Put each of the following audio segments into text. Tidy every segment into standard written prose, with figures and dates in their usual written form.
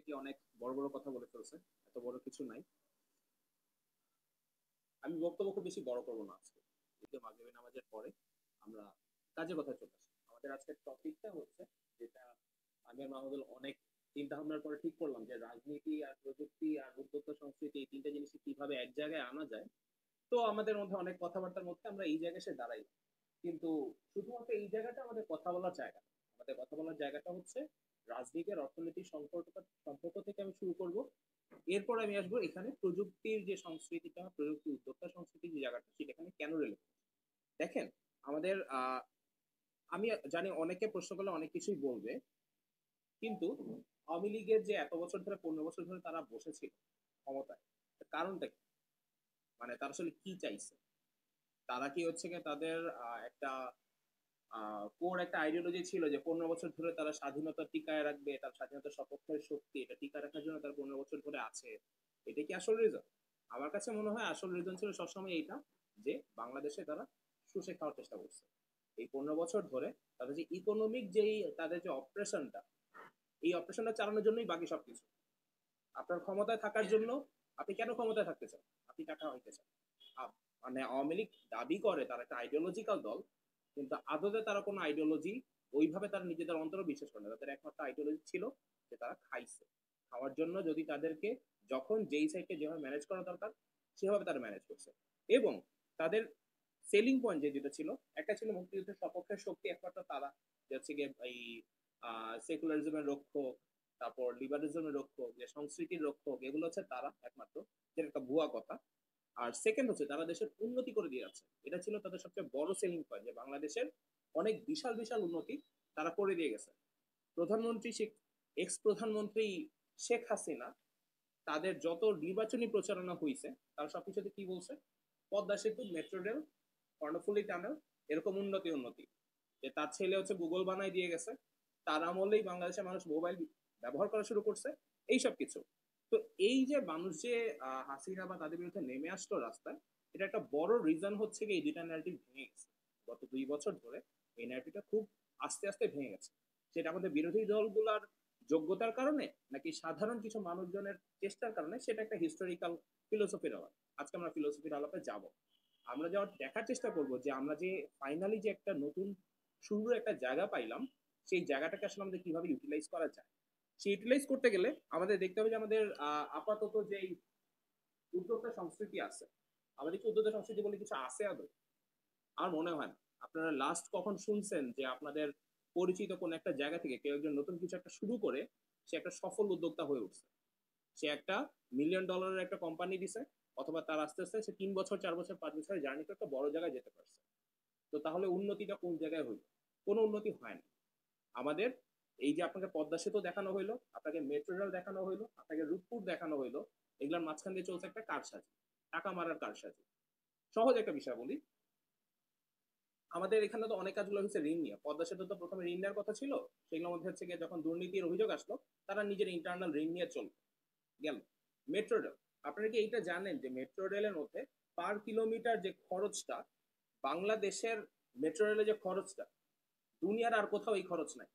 Already অনেক বড় বড় কথা বলে ফেলছে। এত বড় কিছু নাই। আমি বক্তব্য খুব বেশি বড় করবো না আজকে। যেহেতু মাগরিবের নামাজের পরে আমরা কাজের কথা চলে আসি। আমাদের আজকের টপিকটা হচ্ছে, যেটা আমি আর মাহমুদুল অনেক চিন্তা ভাবনার পরে ঠিক করলাম, যে রাজনীতি আর প্রযুক্তি আর উদ্যোক্তা সংস্কৃতি এই তিনটা জিনিস কিভাবে এক জায়গায় আনা যায়। তো আমাদের মধ্যে অনেক কথাবার্তার মধ্যে আমরা এই জায়গায় এসে দাঁড়াই। কিন্তু শুধুমাত্র এই জায়গাটা আমাদের কথা বলার জায়গা না। আমাদের কথা বলার জায়গাটা হচ্ছে রাজনীতি আর অর্থনৈতিক সম্পর্ক সম্পর্ক থেকে আমি শুরু করব। এরপর আমি আসবো এখানে প্রযুক্তির যে সংস্কৃতিটা, প্রযুক্তি উদ্যোক্তা সংস্কৃতির যে জায়গাটা, সেটা এখানে কেন রেলেভেন্ট। দেখেন, আমাদের আমি জানি অনেকে প্রশ্ন করলে অনেক কিছুই বলবে, কিন্তু আওয়ামী লীগের যে এত বছর ধরে, 15 বছর ধরে তারা বসেছিল ক্ষমতায়, তার কারণটা কি? মানে তারা আসলে কি চাইছে? তারা কি হচ্ছে গিয়ে তাদের একটা কোর একটা আইডিওলজি ছিল যে 15 বছর ধরে তারা স্বাধীনতা টিকায় রাখবে, তার স্বাধীনতার সপক্ষের শক্তি, এটা টিকায় রাখার জন্য তারা 15 বছর ধরে আছে? এটা কি আসল রিজন? আমার কাছে মনে হয় আসল রিজন ছিল সবসময় এইটা, যে বাংলাদেশে তারা শুষে খাওয়ার চেষ্টা করছে এই 15 বছর ধরে। তাদের যে ইকোনমিক যেই তাদের যে অপারেশনটা, এই অপারেশনটা চালানোর জন্যই বাকি সবকিছু। আপনার ক্ষমতায় থাকার জন্য, আপনি কেন ক্ষমতায় থাকতে চান? আপনি টাকা হইতে চান। মানে আওয়ামী লীগ দাবি করে তারা একটা আইডিওলজিক্যাল দল, কিন্তু আদতে তারা কোনো আইডিওলজি ওইভাবে তারা নিজেদের অন্তরে বিশ্বাস করে না। তাদের একমাত্র আইডিওলজি ছিল যে তারা খাইছে। খাওয়ার জন্য যদি তাদেরকে যখন যেই সাইডকে যেভাবে ম্যানেজ করা দরকার সেভাবে তারা ম্যানেজ করছে। এবং তাদের সেলিং পয়েন্ট যে দুটো ছিল, একটা ছিল মুক্তিযুদ্ধের সপক্ষের শক্তি, একমাত্র তারা, যে হচ্ছে গিয়ে এই সেকুলারিজমের রক্ষক, তারপর লিবারালিজমের রক্ষক, যে সংস্কৃতির রক্ষক, এগুলো হচ্ছে তারা একমাত্র, যেটা একটা ভুয়া কথা। আর সেকেন্ড হচ্ছে তারা দেশের উন্নতি করে দিয়ে যাচ্ছে, এটা ছিল তাদের সবচেয়ে বড় সেলিং পয়েন্ট, যে বাংলাদেশের অনেক বিশাল বিশাল উন্নতি তারা করে দিয়ে গেছে। প্রধানমন্ত্রী শেখ, এক্স প্রধানমন্ত্রী শেখ হাসিনা, তাদের যত নির্বাচনী প্রচারণা হয়েছে তারা সবকিছুতে কি বলছে? পদ্মা সেতু, মেট্রো রেল, কর্ণফুলী টানেল, এরকম উন্নতি উন্নতি। যে তার ছেলে হচ্ছে গুগল বানাই দিয়ে গেছে, তার আমলেই বাংলাদেশের মানুষ মোবাইল ব্যবহার করা শুরু করছে, এইসব কিছু। তো এই যে মানুষ যে হাসিনা বা তাদের বিরুদ্ধে নেমে আসলো রাস্তায়, এটা একটা বড় রিজন হচ্ছে কি এই দুইটা ন্যারেটিভ ভেঙে গেছে গত 2 বছর ধরে। এই ন্যারেটিভটা খুব আস্তে আস্তে ভেঙে গেছে। সেটা আমাদের বিরোধী দলগুলার যোগ্যতার কারণে, নাকি সাধারণ কিছু মানুষজনের চেষ্টার কারণে, সেটা একটা হিস্টোরিক্যাল ফিলোসফির আলাপ। আজকে আমরা ফিলোসফির আলাপে যাব। আমরা যা দেখার চেষ্টা করব যে আমরা যে ফাইনালি যে একটা নতুন শুরুর একটা জায়গা পাইলাম, সেই জায়গাটাকে আসলে আমাদের কিভাবে ইউটিলাইজ করা যায়। সেই ইউটিলাইজ করতে গেলে আমাদের দেখতে হবে যে আমাদের আপাতত যে উদ্যোক্তা সংস্কৃতি আছে, আমাদের কি উদ্যোক্তা সংস্কৃতি বলে কিছু আছে আদৌ? আমার মনে হয় না। আপনারা লাস্ট কখন শুনছেন যে আপনাদের পরিচিত কোন একটা জায়গা থেকে কেউ একজন নতুন কিছু একটা শুরু করে সে একটা সফল উদ্যোক্তা হয়ে উঠছে? সে একটা $1 মিলিয়ন একটা কোম্পানি দিছে, অথবা তার আস্তে আস্তে সে 3 বছর, 4 বছর, 5 বছরের জার্নি করে একটা বড় জায়গায় যেতে পারছে। তো তাহলে উন্নতিটা কোন জায়গায় হইলো? কোনো উন্নতি হয় না। আমাদের এই যে আপনাকে পদ্মা সেতু দেখানো হইলো, আপনাকে মেট্রো রেল দেখানো হইলো, আপনাকে রূপপুর দেখানো হইলো, এগুলোর মাঝখান দিয়ে চলছে একটা কারসাজি, টাকা মারার কারসাজি। সহজ একটা বিষয় বলি, আমাদের এখানে তো অনেক কাজগুলো হচ্ছে ঋণ নিয়ে। পদ্মা সেতু তো প্রথমে ঋণ নেওয়ার কথা ছিল, সেগুলোর মধ্যে হচ্ছে গিয়ে যখন দুর্নীতির অভিযোগ আসলো, তারা নিজের ইন্টারনাল ঋণ নিয়ে চলবে গেল। মেট্রো রেল, আপনারা কি এইটা জানেন যে মেট্রো রেলের মধ্যে পার কিলোমিটার যে খরচটা, বাংলাদেশের মেট্রো রেলের যে খরচটা, দুনিয়ার আর কোথাও এই খরচ নাই।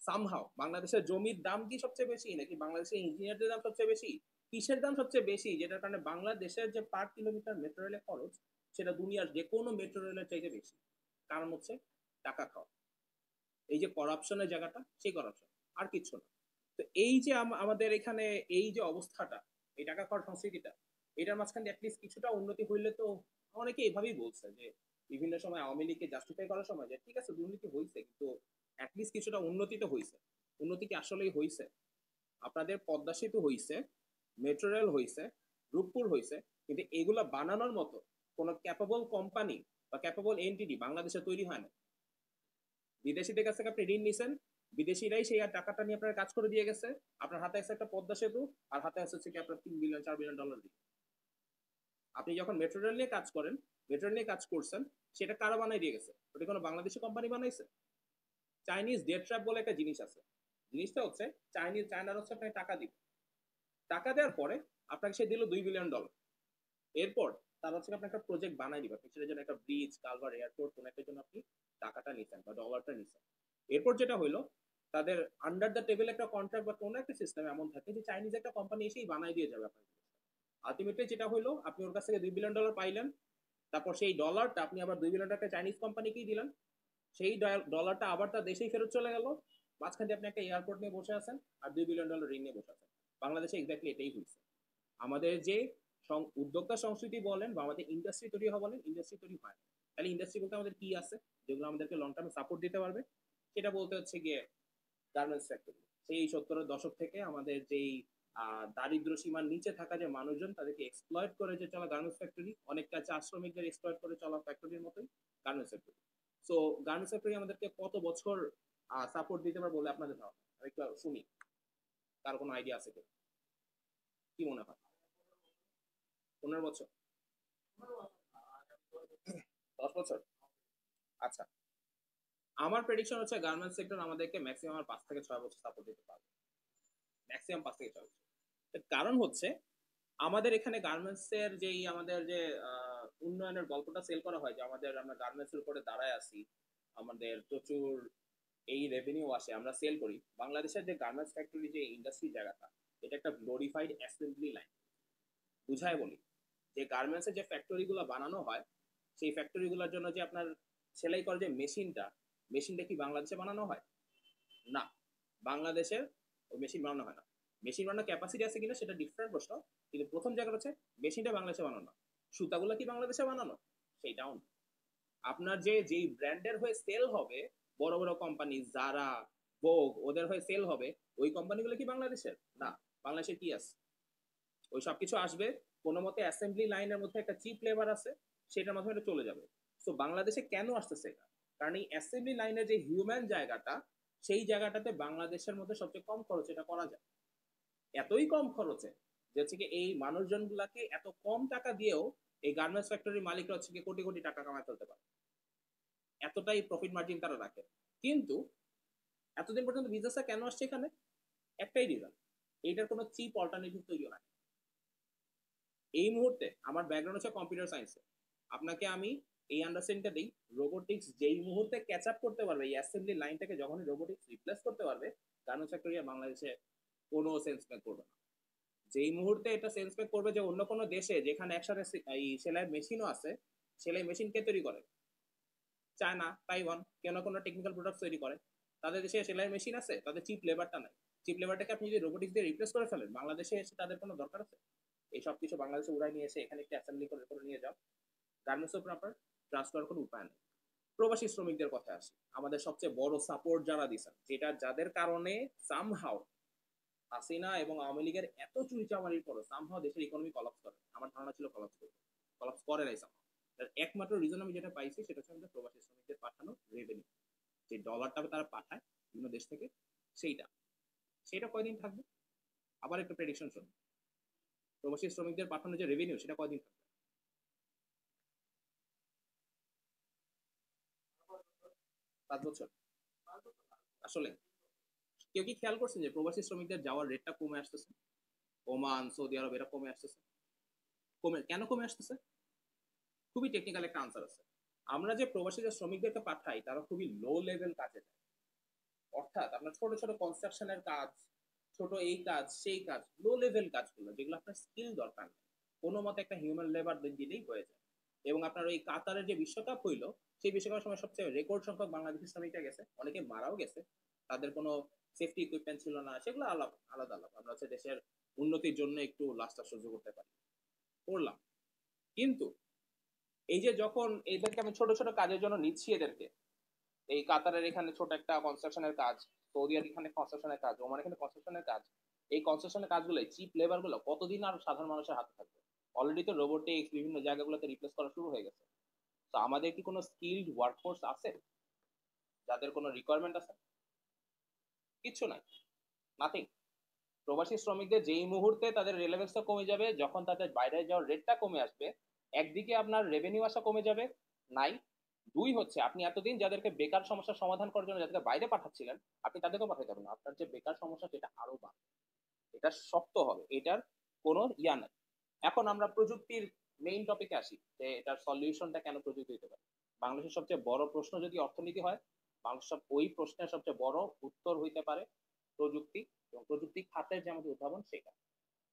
সামহাও বাংলাদেশের জমির দাম কি সবচেয়ে বেশি, নাকি বাংলাদেশের ইঞ্জিনিয়ারদের দাম সবচেয়ে বেশি? কিসের দাম সবচেয়ে বেশি, যেটার কারণে বাংলাদেশের যে পার কিলোমিটার মেট্রো রেলের খরচ, সেটা দুনিয়ার যে কোনো মেট্রো রেলের চাইতে বেশি? কারণ হচ্ছে টাকা খাওয়া। এই যে করাপশনের জায়গাটা, সেই করাপশন, আর কিছু না। তো এই যে আমাদের এখানে এই যে অবস্থাটা, এই টাকা খাওয়ার সংস্কৃতিটা, এটার মাঝখানে অ্যাটলিস্ট কিছুটা উন্নতি হইলে তো। অনেকে এভাবেই বলছে যে বিভিন্ন সময় আওয়ামী লীগকে জাস্টিফাই করার সময়, যে ঠিক আছে দুর্নীতি হয়েছে, কিন্তু অ্যাটলিস্ট কিছুটা উন্নতি তো হয়েছে। উন্নতি কি আসলেই হয়েছে? আপনাদের পদ্মা সেতু হয়েছে, মেট্রো রেল হয়েছে, রূপপুর হয়েছে, কিন্তু এগুলা বানানোর মতো কোনো ক্যাপাবল কোম্পানি বা ক্যাপাবল এন্টিটি বাংলাদেশে তৈরি হয় না। বিদেশিদের কাছ থেকে আপনি ঋণ নিছেন, বিদেশিরাই সেই আর টাকাটা নিয়ে আপনার কাজ করে দিয়ে গেছে। আপনার হাতে আছে একটা পদ্মা সেতু, আর হাতে আছে হচ্ছে কি আপনার $3 বিলিয়ন $4 বিলিয়ন ঋণ। আপনি যখন মেট্রো রেল নিয়ে কাজ করেন, মেট্রো রেল নিয়ে কাজ করছেন, সেটা কারা বানাই দিয়ে গেছে? ওটা কোনো বাংলাদেশি কোম্পানি বানাইছে? চাইনিজ ডেট ট্র্যাপ বলে একটা জিনিস আছে। জিনিসটা হচ্ছে চায়নার হচ্ছে আপনাকে টাকা দিবে, টাকা দেওয়ার পরে আপনাকে সে দিল $2 বিলিয়ন। এরপর তার হচ্ছে আপনার একটা প্রজেক্ট বানাই দিবে, আপনি সেটার জন্য একটা ব্রিজ, কালভার, এয়ারপোর্ট, কোন একটা জন্য আপনি টাকাটা নিছেন বা ডলারটা নিছেন। এরপর যেটা হইলো, তাদের আন্ডার দ্য টেবিল একটা কন্ট্রাক্ট বা কোনো একটা সিস্টেম এমন থাকে যে চাইনিজ একটা কোম্পানি এসেই বানাই দিয়ে যাবে আপনার। আলটিমেটলি যেটা হলো, আপনি ওর কাছ থেকে $2 বিলিয়ন পাইলেন, তারপর সেই ডলারটা আপনি আবার $2 বিলিয়ন চাইনিজ কোম্পানিকেই দিলেন, সেই ডলারটা আবার তার দেশেই ফেরত চলে গেল, মাঝখানে আপনি একটা এয়ারপোর্ট নিয়ে বসে আছেন আর $2 বিলিয়ন ঋণ নিয়ে বসে আছেন। বাংলাদেশে এক্স্যাক্টলি এটাই হয়েছে। আমাদের যে উদ্যোক্তা সংস্কৃতি বলেন বা আমাদের ইন্ডাস্ট্রি তৈরি হওয়া বলেন, ইন্ডাস্ট্রি তৈরি হয় না। তাহলে ইন্ডাস্ট্রি বলতে আমাদের কি আছে যেগুলো আমাদেরকে লং টার্মে সাপোর্ট দিতে পারবে? সেটা বলতে হচ্ছে গিয়ে গার্মেন্টস ফ্যাক্টরি। সেই 70-এর দশক থেকে আমাদের যেই দারিদ্র সীমার নিচে থাকা যে মানুষজন তাদেরকে এক্সপ্লয়েট করে যে চলা গার্মেন্টস ফ্যাক্টরি, অনেকটা চা শ্রমিকদের এক্সপ্লয়েট করে চলা ফ্যাক্টরির মতোই garments factory. So garments factory আমাদেরকে কত বছর সাপোর্ট দিতে পারে বলে আপনাদের ধারণা? আমি একটু শুনি, তার কোনো আইডিয়া আছে কিনা, কি মনে হয়? 15 বছর? 10 বছর? আচ্ছা, আমার প্রেডিকশন হচ্ছে গার্মেন্টস সেক্টর আমাদেরকে ম্যাক্সিমাম 5 থেকে 6 বছর সাপোর্ট দিতে পারবে, ম্যাক্সিমাম 5 থেকে 6 বছর। এর কারণ হচ্ছে আমাদের এখানে গার্মেন্টস এর যেই আমাদের যে উন্নয়নের গল্পটা সেল করা হয় যে আমরা গার্মেন্টস এর উপরে দাঁড়ায় আছি, আমাদের প্রচুর এই রেভিনিউ আসে, আমরা সেল করি। বাংলাদেশের যে গার্মেন্টস ফ্যাক্টরি যে ইন্ডাস্ট্রি জায়গাটা, এটা একটা গ্লোরিফাইড অ্যাসেম্বলি লাইন। বুঝায় বলি, যে গার্মেন্টসের যে ফ্যাক্টরিগুলো বানানো হয়, সেই ফ্যাক্টরিগুলোর জন্য যে আপনার সেলাই করার যে মেশিনটা কি বাংলাদেশে বানানো হয়? না, বাংলাদেশের ওই মেশিন বানানো হয় না। মেশিন বানানোর ক্যাপাসিটি আছে কিনা সেটা ডিফারেন্ট প্রশ্ন, কিন্তু প্রথম জায়গা হচ্ছে মেশিনটা বাংলাদেশে বানানো না। সুতাগুলো কি বাংলাদেশে বানানো? সেইটাও না। আপনার যেই ব্র্যান্ডের হয়ে সেল হবে, বড় বড় কোম্পানি যারা, ভোগ, ওদের হয়ে সেল হবে, ওই কোম্পানিগুলো কি বাংলাদেশের? না। বাংলাদেশের কি আছে? ওই সবকিছু আসবে কোনো মতে অ্যাসেম্বলি লাইনের মধ্যে একটা চিপ লেবার আছে, সেটার মাধ্যমে এটা চলে যাবে। তো বাংলাদেশে কেন আসতেছে এটা? কারণ এই অ্যাসেম্বলি লাইনের যে হিউম্যান জায়গাটা, সেই জায়গাটাতে বাংলাদেশের মধ্যে সবচেয়ে কম খরচ এটা করা যায়। এতই কম খরচে যে হচ্ছে কি এই মানুষজন গুলাকে এত কম টাকা দিয়েও এই গার্মেন্টস ফ্যাক্টরির মালিকরা হচ্ছে কি কোটি কোটি টাকা কামায় ফেলতে পারে, এতটাই প্রফিট মার্জিন তারা রাখে। কিন্তু এতদিন পর্যন্ত বিজনেসটা কেন আসছে এখানে? একটাই রিজন, এইটার কোনো চিপ অল্টারনেটিভ তৈরি হয়। এই মুহূর্তে আমার ব্যাকগ্রাউন্ড হচ্ছে কম্পিউটার সায়েন্সে, আপনাকে আমি এই আন্ডারস্ট্যান্ডিংটা দিই, রোবোটিক্স যেই মুহূর্তে ক্যাচ আপ করতে পারবে এই অ্যাসেম্বলি লাইনটাকে, যখনই রোবোটিক্স রিপ্লেস করতে পারবে, গার্মেন্টস ফ্যাক্টরি আর বাংলাদেশে কোনো সেন্স মেক করবে না। যেই মুহূর্তে এটা সেন্স মেক করবে যে অন্য কোনো দেশে যেখানে একসাথে এই সেলাই মেশিনও আছে, সেলাই মেশিন কে তৈরি করে? চায়না, তাইওয়ান, কেন কোনো টেকনিক্যাল প্রোডাক্ট তৈরি করে। তাদের দেশে সেলাই মেশিন আছে, তাদের চিপ লেবারটা নাই। চিপ লেবারটাকে আপনি যদি রোবোটিক্স দিয়ে রিপ্লেস করে ফেলেন, বাংলাদেশে এসে তাদের কোনো দরকার আছে? এই সব কিছু বাংলাদেশে উড়াই নিয়ে এসে এখানে একটা অ্যাসেম্বলি করে করে নিয়ে যাও, গার্মেন্টসের উপর আপনার ট্রান্সফার করার কোনো উপায় নেই। প্রবাসী শ্রমিকদের কথা আসি, আমাদের সবচেয়ে বড় সাপোর্ট যারা দিচ্ছেন, যেটা যাদের কারণে সামহাও হাসিনা এবং আওয়ামী লীগের এত চুরি চামারির পরও সামহাও দেশের ইকোনমি কলাপস করে, আমার ধারণা ছিল কলাপস করবে, কলাপস করে নাই সামহাও। তার একমাত্র রিজন আমি যেটা পাইছি সেটা হচ্ছে আমাদের প্রবাসী শ্রমিকদের পাঠানো রেভিনিউ, যে ডলারটা তারা পাঠায় বিভিন্ন দেশ থেকে, সেইটা সেটা কয়দিন থাকবে? আবার একটা প্রেডিকশন শুনুন, প্রবাসী শ্রমিকদের পাঠানো যে রেভিনিউ সেটা কয়দিন থাকবে? 5 বছর? আসলে কেউ কি খেয়াল করছেন যে প্রবাসী শ্রমিকদের যাওয়ার রেটটা কমে আসতেছে? ওমান, সৌদি আরব, এরা কমে আসতেছে। কেন কমে আসতেছে? খুবই টেকনিক্যাল একটা আনসার আছে। আমরা যে প্রবাসী যে শ্রমিকদেরকে পাঠাই তারা খুবই লো লেভেল কাজে যায়, অর্থাৎ আপনার ছোট ছোট কনস্ট্রাকশনের কাজ, ছোট এই কাজ সেই কাজ, লো লেভেল কাজগুলো যেগুলো আপনার স্কিল দরকার নেই, কোনো মতে একটা হিউম্যান লেবার দিলেই হয়ে যায়। এবং আপনার ওই কাতারের যে বিশ্বকাপ হইলো, সেই বিশ্বকাপের সময় সবচেয়ে রেকর্ড সংখ্যক বাংলাদেশি শ্রমিকরা গেছে, অনেকে মারাও গেছে, তাদের কোনো সেফটি ইকুইপমেন্ট ছিল না, সেগুলো আলাদা আলাদা আলাদা। আমরা হচ্ছে দেশের উন্নতির জন্য একটু লাশটা সহ্য করতে পারি, করলাম। কিন্তু এই যে যখন এদেরকে আমি ছোট ছোট কাজের জন্য নিচ্ছি, এদেরকে এই কাতারের এখানে ছোট একটা কনস্ট্রাকশনের কাজ, সৌদি আরব এখানে কনস্ট্রাকশনের কাজ, ওমান এখানে কনস্ট্রাকশনের কাজ, এই কনস্ট্রাকশনের কাজগুলো চিপ লেবার গুলো কতদিন আর সাধারণ মানুষের হাতে থাকবে? অলরেডি তো রোবোটিক্স বিভিন্ন জায়গাগুলোতে রিপ্লেস করা শুরু হয়ে গেছে। তো আমাদের কি কোনো স্কিলড ওয়ার্কফোর্স আছে যাদের কোনো রিকোয়ারমেন্ট আছে? কিচ্ছু নাই, নাথিং। প্রবাসী শ্রমিকদের যেই মুহূর্তে তাদের রেলেভেন্সটা কমে যাবে, যখন তাদের বাইরে যাওয়ার রেটটা কমে আসবে, একদিকে আপনার রেভিনিউ আসা কমে যাবে, নাই। দুই হচ্ছে আপনি এতদিন যাদেরকে বেকার সমস্যার সমাধান করার জন্য যাদেরকে বাইরে পাঠাচ্ছিলেন, আপনি তাদেরকেও পাঠাতে পারবেন না। আপনার যে বেকার সমস্যা সেটা আরো বাড়বে, এটা শক্ত হবে, এটার কোনো ইয়া নাই। এখন আমরা প্রযুক্তির মেইন টপিকে আসি, যে এটার সলিউশনটা কেন প্রযুক্তি হতে পারে। বাংলাদেশের সবচেয়ে বড় প্রশ্ন যদি অর্থনীতি হয়, ওই প্রশ্নের সবচেয়ে বড় উত্তর হইতে পারে প্রযুক্তি, এবং প্রযুক্তি খাতের যে আমাদের উদ্ভাবন সেটা।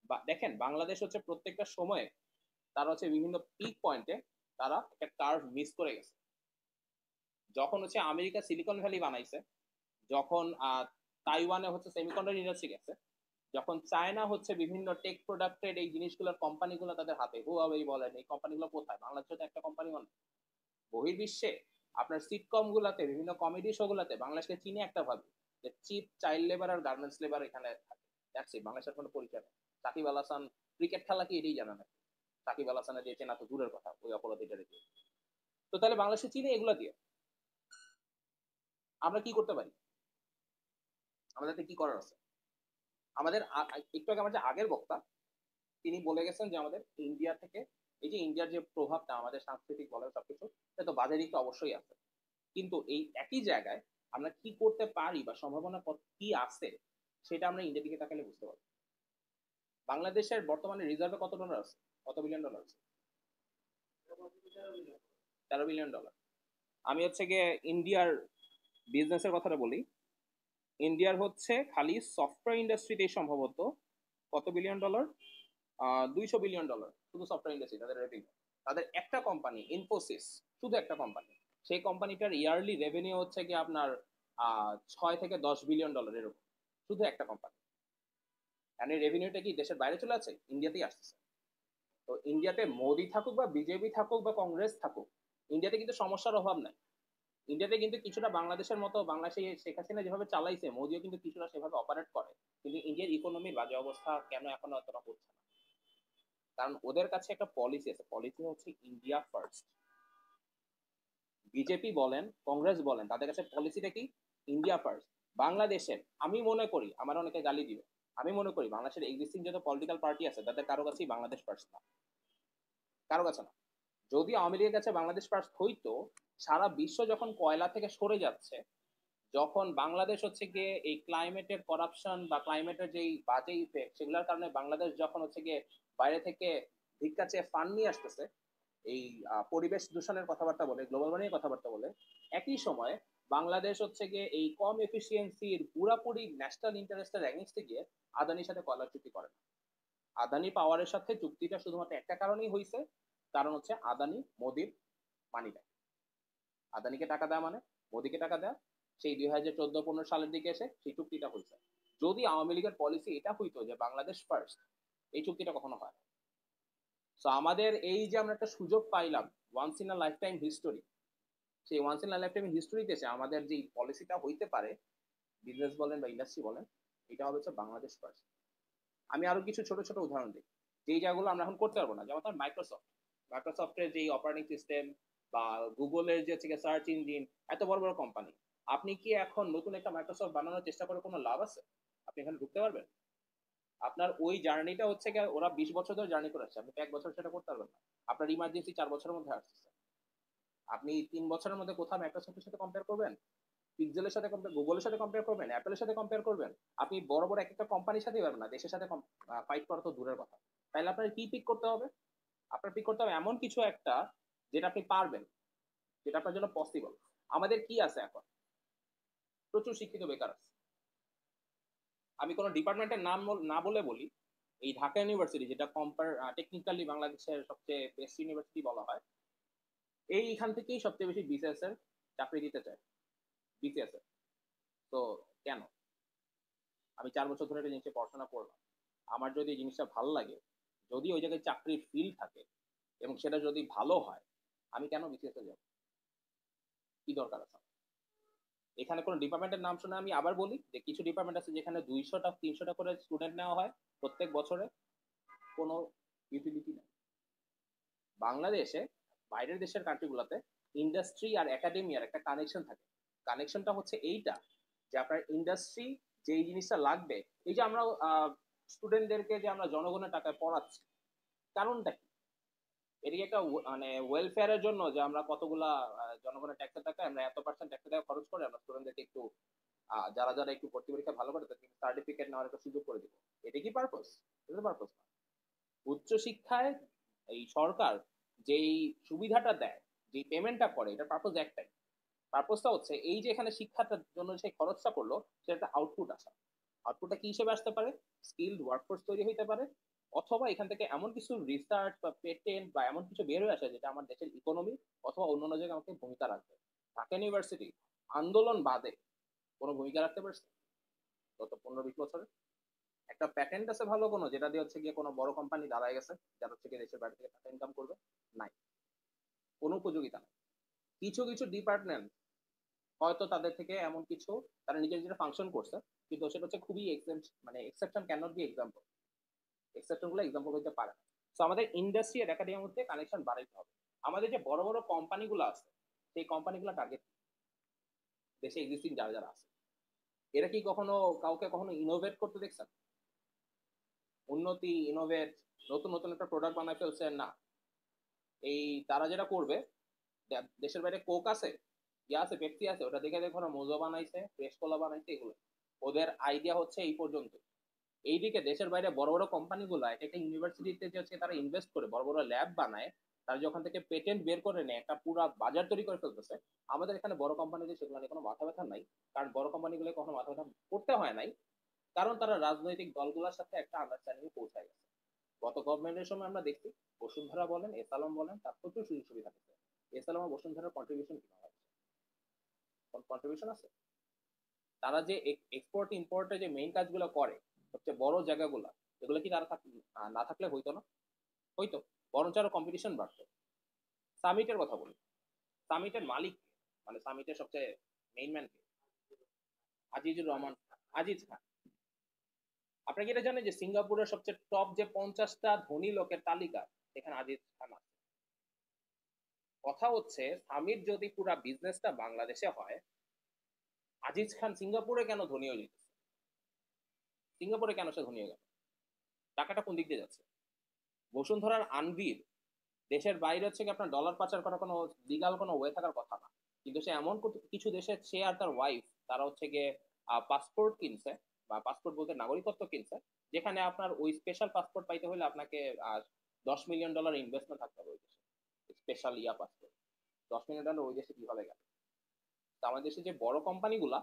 বা দেখেন বাংলাদেশ হচ্ছে প্রত্যেকটা সময়ে তারা হচ্ছে বিভিন্ন পিক পয়েন্টে তারা একটা কার্ভ মিস করে গেছে। যখন হচ্ছে আমেরিকা সিলিকন ভ্যালি বানাইছে, যখন তাইওয়ানে হচ্ছে সেমিকন্ডাক্টর ইন্ডাস্ট্রি গেছে, যখন চায়না হচ্ছে বিভিন্ন টেক প্রোডাক্টের এই জিনিসগুলোর কোম্পানিগুলো তাদের হাতে, হুয়াওয়েই বলেন, এই কোম্পানিগুলো কোথায়? বাংলাদেশে তো একটা কোম্পানিও না। বহির্বিশ্বে আপনার সিটকম গুলাতে, বিভিন্ন কমেডি শো গুলাতে বাংলাদেশকে চিনে একটা ভাবে যে চিপ চাইল্ড লেবার আর গার্মেন্টস লেবার এখানে থাকে। দেখছি বাংলাদেশের কোনো পরিচয় নেই। সাকিব আল হাসান ক্রিকেট খেলা কি এটাই জানা না। সাকিব আল হাসানের দিয়ে চেনা তো দূরের কথা, ওই অপরাধীটা দিয়ে। তো তাহলে বাংলাদেশে চিনে এগুলো দিয়ে আমরা কি করতে পারি? আমাদের কি করার আছে? আমাদের একটু আগে আমার যে আগের বক্তা তিনি বলে গেছেন যে আমাদের ইন্ডিয়া থেকে, এই যে ইন্ডিয়ার যে প্রভাবটা আমাদের সাংস্কৃতিক বলেন সবকিছু, এটা তো বাজে দিকটা অবশ্যই আছে। কিন্তু এই একই জায়গায় আমরা কি করতে পারি বা সম্ভাবনা কি আছে সেটা আমরা ইন্ডিয়ার দিকে তাকালে বুঝতে পারবো। বাংলাদেশের বর্তমানে রিজার্ভে কত ডলার আছে? কত বিলিয়ন ডলার আছে? 13 বিলিয়ন ডলার। আমি হচ্ছে গিয়ে ইন্ডিয়ার বিজনেসের কথাটা বলি। ইন্ডিয়ার হচ্ছে খালি সফটওয়্যার ইন্ডাস্ট্রিতেই সম্ভবত কত বিলিয়ন ডলার? 200 বিলিয়ন ডলার শুধু সফটওয়্যার ইন্ডাস্ট্রি তাদের রেভিনিউ। তাদের একটা কোম্পানি ইনফোসিস, শুধু একটা কোম্পানি, সেই কোম্পানিটার ইয়ারলি রেভিনিউ হচ্ছে কি আপনার 6 থেকে 10 বিলিয়ন ডলার এরকম, শুধু একটা কোম্পানি। আর এই রেভিনিউটা কি দেশের বাইরে চলে আছে? ইন্ডিয়াতেই আসতেছে। তো ইন্ডিয়াতে মোদি থাকুক বা বিজেপি থাকুক বা কংগ্রেস থাকুক, ইন্ডিয়াতে কিন্তু সমস্যার অভাব নাই। ইন্ডিয়াতে কিন্তু কিছুটা বাংলাদেশের মতো, বাংলাদেশে শেখ হাসিনা যেভাবে চালাইছে মোদিও কিন্তু কিছুটা সেভাবে অপারেট করে। কিন্তু ইন্ডিয়ার ইকোনমির বাজে অবস্থা কেন এখনো এতটা হচ্ছে না? কারণ ওদের কাছে একটা পলিসি আছে, পলিসি হচ্ছে ইন্ডিয়া ফার্স্ট। বিজেপি বলেন, কংগ্রেস বলেন, তাদের কাছে পলিসিটা কি? India first. বাংলাদেশের আমি মনে করি, আমার অনেকে গালি দিবে, আমি মনে করি বাংলাদেশের এক্সিস্টিং যত পলিটিক্যাল পার্টি আছে তাদের কারো কাছেই বাংলাদেশ ফার্স্ট না, কারো কাছে না। যদি আওয়ামী লীগের কাছে বাংলাদেশ ফার্স্ট হইতো, সারা বিশ্ব যখন কয়লা থেকে সরে যাচ্ছে, যখন বাংলাদেশ হচ্ছে গিয়ে এই ক্লাইমেটের করাপশন বা ক্লাইমেটের যেই বাজে ইফেক্ট সেগুলোর কারণে বাংলাদেশ যখন হচ্ছে গিয়ে বাইরে থেকে ভিক্ষা চেয়ে ফান্ড নিয়ে আসতেছে, এই পরিবেশ দূষণের কথাবার্তা বলে, গ্লোবাল ওয়ার্মিং এর কথাবার্তা বলে, একই সময় বাংলাদেশ হচ্ছে গিয়ে এই কম এফিসিয়েন্সির পুরাপুরি ন্যাশনাল ইন্টারেস্টের এগেইনস্টে গিয়ে আদানির সাথে কয়লার চুক্তি করে না। আদানি পাওয়ারের সাথে চুক্তিটা শুধুমাত্র একটা কারণেই হয়েছে, কারণ হচ্ছে আদানি মোদির মানি দেয়। আদানিকে টাকা দেওয়া মানে মোদিকে টাকা দেওয়া। সেই 2014-15 সালের দিকে এসে সেই চুক্তিটা হয়েছে। যদি আওয়ামী লীগের পলিসি এটা হইতো যে বাংলাদেশ ফার্স্ট, এই চুক্তিটা কখনো হয় না। তো আমাদের এই যে আমরা একটা সুযোগ পাইলাম, once in a lifetime history, সেই once in a lifetime হিস্টোরিতে এসে আমাদের যে পলিসিটা হইতে পারে, বিজনেস বলেন বা ইন্ডাস্ট্রি বলেন, এটা হবে হচ্ছে বাংলাদেশ ফার্স্ট। আমি আরো কিছু ছোট ছোট উদাহরণ দিই যেই জায়গাগুলো আমরা এখন করতে পারবো না। যেমন ধর মাইক্রোসফট, মাইক্রোসফটের যে অপারেটিং সিস্টেম বা গুগলের যে সার্চ ইঞ্জিন, এত বড় বড় কোম্পানি, আপনি কি এখন নতুন একটা মাইক্রোসফট বানানোর চেষ্টা করে কোনো লাভ আছে? আপনি এখানে ঢুকতে পারবেন? আপনার ওই জার্নিটা হচ্ছে কি, ওরা 20 বছর ধরে জার্নি করে আসছে, আপনি 1 বছর সেটা করতে পারবেন না। আপনার ইমার্জেন্সি 4 বছরের মধ্যে আসছে। আপনি 3 বছরের মধ্যে কোথাও মাইক্রোসফটের সাথে কম্পেয়ার করবেন? পিক্সেলের সাথে কম্পেয়ার, গুগলের সাথে কম্পেয়ার করবেন, অ্যাপেলের সাথে কম্পেয়ার করবেন? আপনি বড় বড় এক একটা কোম্পানির সাথেই পারবেন না, দেশের সাথে ফাইট করা তো দূরের কথা। তাইলে আপনার কি পিক করতে হবে? আপনার পিক করতে হবে এমন কিছু একটা যেটা আপনি পারবেন, যেটা আপনার জন্য পসিবল। আমাদের কি আছে এখন? প্রচুর শিক্ষিত বেকার আছে। আমি কোনো ডিপার্টমেন্টের নাম না বলে বলি, এই ঢাকা ইউনিভার্সিটি, যেটা টেকনিক্যালি বাংলাদেশের সবচেয়ে বেস্ট ইউনিভার্সিটি বলা হয়, এইখান থেকেই সবচেয়ে বেশি বিসিএস এর চাকরি দিতে চায়। বিসিএস এর তো কেন? আমি 4 বছর ধরে একটা জিনিসে পড়াশোনা করলাম, আমার যদি এই জিনিসটা ভালো লাগে, যদি ওই জায়গায় চাকরির ফিল থাকে এবং সেটা যদি ভালো হয়, আমি কেন বিসিএস এ যাব? কি দরকার আছে? এখানে কোনো ডিপার্টমেন্টের নাম শুনে আমি আবার বলি যে কিছু ডিপার্টমেন্ট আছে যেখানে 200টা 300টা করে স্টুডেন্ট নেওয়া হয় প্রত্যেক বছরে, কোনো ইউটিলিটি নেই। বাংলাদেশে বাইরের দেশের কান্ট্রিগুলোতে ইন্ডাস্ট্রি আর একাডেমিয়ার একটা কানেকশন থাকে। কানেকশনটা হচ্ছে এইটা যে আপনার ইন্ডাস্ট্রি যেই জিনিসটা লাগবে, এই যে আমরা স্টুডেন্টদেরকে যে আমরা জনগণের টাকায় পড়াচ্ছি, কারণটা কি? এদিকে একটা মানে ওয়েলফেয়ারের জন্য যে আমরা কতগুলা জনগণের ট্যাক্সের টাকা আমরা এত পার্সেন্ট ট্যাক্সের টাকা খরচ করে আমরা স্টুডেন্টদেরকে একটু যারা যারা একটু ভর্তি পরীক্ষা ভালো করে তাদেরকে সার্টিফিকেট নেওয়ার একটা সুযোগ করে দিব। এটা কি পারপোজ? এটা পারপোজ না। উচ্চশিক্ষায় এই সরকার যেই সুবিধাটা দেয়, যে পেমেন্টটা করে, এটা পারপোজ একটাই, পারপোজটা হচ্ছে এই যে এখানে শিক্ষাটার জন্য যে খরচটা করলো সেটা একটা আউটপুট আসা। আউটপুটটা কি হিসেবে আসতে পারে? স্কিলড ওয়ার্কফোর্স তৈরি হইতে পারে, অথবা এখান থেকে এমন কিছু রিসার্চ বা পেটেন্ট বা এমন কিছু বের হয়ে আসে যেটা আমার দেশের ইকোনমি অথবা অন্যান্য জায়গায় আমাকে ভূমিকা রাখবে। ঢাকা ইউনিভার্সিটি আন্দোলন বাদে কোনো ভূমিকা রাখতে পারছে গত 15-20 বছরে? একটা প্যাটেন্ট আছে ভালো কোনো যেটা দিয়ে হচ্ছে গিয়ে কোনো বড় কোম্পানি দাঁড়ায় গেছে যারা হচ্ছে গিয়ে দেশের বাইরে থেকে টাকা ইনকাম করবে? নাই, কোনো উপযোগিতা নাই। কিছু কিছু ডিপার্টমেন্ট হয়তো তাদের থেকে এমন কিছু তারা নিজের নিজের ফাংশন করছে, কিন্তু সেটা হচ্ছে খুবই মানে exception can not be example, exception গুলো এক্সাম্পল হইতে পারে না। তো আমাদের ইন্ডাস্ট্রি আর একাডেমির মধ্যে কানেকশন বাড়াইতে হবে। আমাদের যে বড় বড় কোম্পানিগুলো আছে সেই কোম্পানিগুলো টার্গেট দেশে এক্সিস্টিং যারা যারা আছে, এরা কি কখনো কাউকে কখনো ইনোভেট করতে দেখছেন? উন্নতি, ইনোভেট, নতুন নতুন একটা প্রোডাক্ট বানায় ফেলছে না। এই তারা যেটা করবে, দেশের বাইরে কোক আছে, ইয়ে আছে, পেপসি আছে, ওটা দেখে দেখো মোজো বানাইছে, ফ্রেশ কোলা বানাইছে, এগুলো ওদের আইডিয়া হচ্ছে এই পর্যন্ত। এইদিকে দেশের বাইরে বড় বড় কোম্পানিগুলো এক একটা ইউনিভার্সিটিতে যে হচ্ছে তারা ইনভেস্ট করে বড় বড় ল্যাব বানায়, তারা যখন থেকে পেটেন্ট বের করে নেয় একটা পুরো বাজার তৈরি করে ফেলতেছে। আমাদের এখানে বড় কোম্পানিদের সেগুলো নিয়ে কোনো মাথা ব্যথা নাই, কারণ বড় কোম্পানিগুলো কখনো মাথা ব্যথা করতে হয় নাই, কারণ তারা রাজনৈতিক দলগুলোর সাথে একটা আন্ডারস্ট্যান্ডিং পৌঁছায় গেছে। গত গভর্নমেন্টের সময় আমরা দেখছি বসুন্ধরা বলেন, এস আলম বলেন, তার প্রচুর সুযোগ সুবিধা দিচ্ছে। এস আলম বসুন্ধরার কন্ট্রিবিউশন কি হয়? কন্ট্রিবিউশন আছে? তারা যে এক্সপোর্ট ইম্পোর্টে যে মেইন কাজগুলো করে সবচেয়ে বড় জায়গাগুলো, এগুলো কি তারা না থাকলে হইতো না? হইতো, বরঞ্চ আরো কম্পিটিশন বাড়তো। সামিটের কথা বলি, সামিটের মালিক মানে সামিটের সবচেয়ে মেইন ম্যান কে? আজিজুর রহমান, আজিজ খান। আপনি কি এটা জানেন যে সিঙ্গাপুরের সবচেয়ে টপ যে 50টা ধনী লোকের তালিকা সেখানে আজিজ খান আছে? কথা হচ্ছে সামিট যদি পুরা বিজনেসটা বাংলাদেশে হয়, আজিজ খান সিঙ্গাপুরে কেন ধনী হয়ে যেতেছে? সিঙ্গাপুরে কেন সে ধনী হয়ে গেল? টাকাটা কোন দিক দিয়ে যাচ্ছে? বসুন্ধরার আনভির দেশের বাইরে হচ্ছে কি আপনার ডলার পাচার করার কোনো লিগাল কোনো ওয়ে থাকার কথা না, কিন্তু সে এমন কিছু দেশে সে আর তার ওয়াইফ তারা হচ্ছে গিয়ে পাসপোর্ট কিনছে, বা পাসপোর্ট বলতে নাগরিকত্ব কিনছে, যেখানে আপনার ওই স্পেশাল পাসপোর্ট পাইতে হলে আপনাকে $10 মিলিয়ন ইনভেস্টমেন্ট থাকতে হবে ওই দেশে। স্পেশাল পাসপোর্ট $10 মিলিয়ন ওই দেশে কিভাবে গেল? তো আমাদের দেশে যে বড় কোম্পানিগুলা,